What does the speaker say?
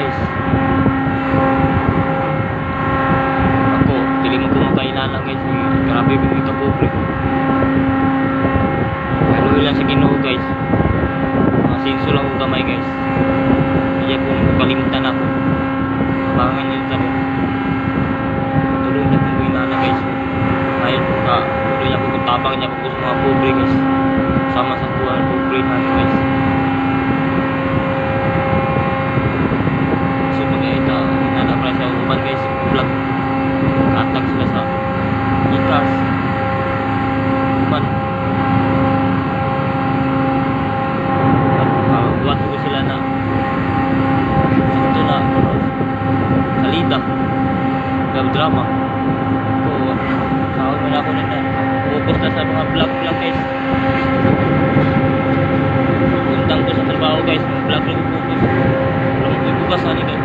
guys. Ako, dili mo ko makainala guys. Grabe ito pobre. Pero ilang sa Ginoo guys. Mga sinso lang ko gamay guys. Iya po kalimutan ako. Abangan nyo tayo. Tuloy na kong inala guys. Ngayon po ka, tuloy na po tapang niya po sa mga pobre guys. Sama sa buwan pobre na guys. So mag-aita, inala pala sa uban guys. Vlog. Katag sila sa ikas. Uban. Buat ko sila na ito na salida drama ko sahod mo na ako na focus na sa mga vlog guys. Puntang ko sa trabaho guys, vlog lang focus walang bukas ani guys.